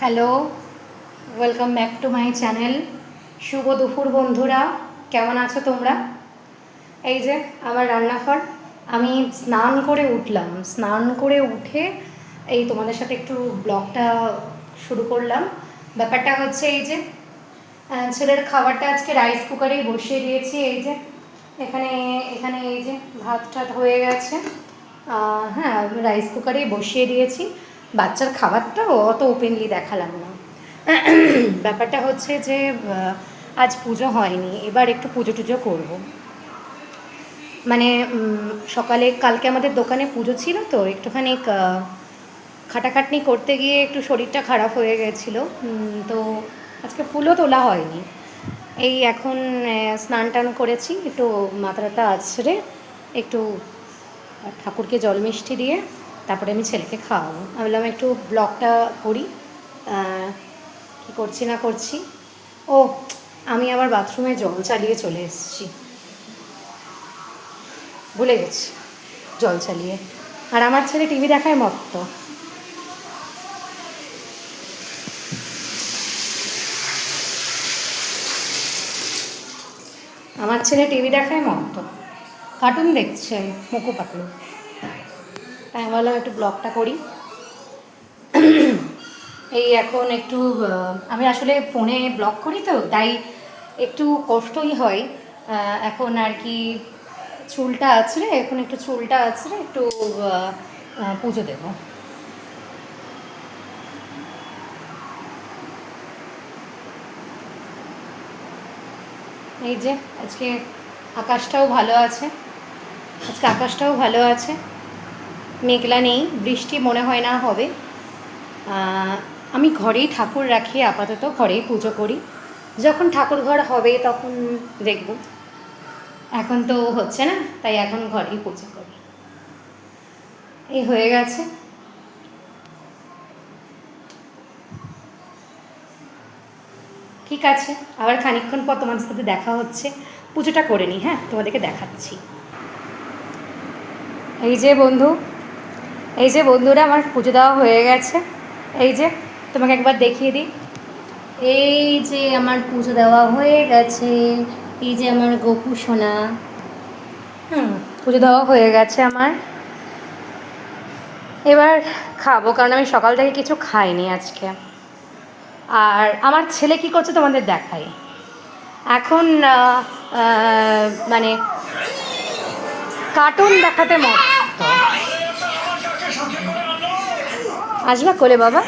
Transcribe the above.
Hello, welcome back to my channel. শুভ দুপুর বন্ধুরা, কেমন আছো তোমরা? এই যে আমার রান্নাঘর, আমি স্নান করে উঠলাম। স্নান করে উঠে এই তোমাদের সাথে একটু ব্লগটা শুরু করলাম। ব্যাপারটা হচ্ছে এই যে ছেলের খাবারটা আজকে রাইস কুকারেই বসিয়ে দিয়েছি। এই যে এখানে এখানে এই যে ভাত টাত হয়ে গেছে। হ্যাঁ, রাইস কুকারেই বসিয়ে দিয়েছি। বাচ্চার খাবারটা অত ওপেনলি দেখালাম না। ব্যাপারটা হচ্ছে যে আজ পুজো হয়নি, এবার একটু পুজো টুজো করবো। মানে সকালে কালকে আমাদের দোকানে পুজো ছিল, তো একটুখানি খাটাখাটনি করতে গিয়ে একটু শরীরটা খারাপ হয়ে গেছিলো। তো আজকে ফুলও তোলা হয়নি। এই এখন স্নান টান করেছি, একটু মাথাটা আছড়ে একটু ঠাকুরকে জল মিষ্টি দিয়ে তারপরে আমি ছেলেকে খাওয়াবো। আমি বললাম একটু ব্লগটা করি, কী করছি না করছি। ও, আমি আবার বাথরুমে জল চালিয়ে চলে এসেছি, ভুলে গেছি জল চালিয়ে। আর আমার ছেলে টিভি দেখায় মত্ত। আমার ছেলে টিভি দেখায় মত্ত, কার্টুন দেখছে মুকু পাতলু। তাই আমি বললাম একটু ব্লগটা করি। এই এখন একটু আমি আসলে ফোনে ব্লগ করি, তো তাই একটু কষ্টই হয় এখন আর কি। চুলটা আছড়ে এখন একটু চুলটা আছড়ে একটু পুজো দেব। এই যে আজকে আকাশটাও ভালো আছে, মেঘলা নেই, বৃষ্টি মনে হয় না হবে। আমি ঘরেই ঠাকুর রাখি, আপাতত ঘরেই পুজো করি। যখন ঠাকুর ঘর হবে তখন দেখব, এখন তো হচ্ছে না, তাই এখন ঘরেই পুজো করি। এই হয়ে গেছে। ঠিক আছে, আবার খানিকক্ষণ পর তোমাদের সাথে দেখা হচ্ছে। পুজোটা করে নিই, হ্যাঁ, তোমাদেরকে দেখাচ্ছি। এই যে বন্ধুরা, আমার পুজো দেওয়া হয়ে গেছে। এই যে তোমাকে একবার দেখিয়ে দিই। এই যে আমার পুজো দেওয়া হয়ে গেছে। এই যে আমার গোপু সোনা, পুজো দেওয়া হয়ে গেছে আমার। এবার খাবো, কারণ আমি সকাল থেকে কিছু খাইনি আজকে। আর আমার ছেলে কি করছে তোমাদের দেখাই। এখন মানে কার্টুন দেখাতে মত। আসবা কোলে বাবা।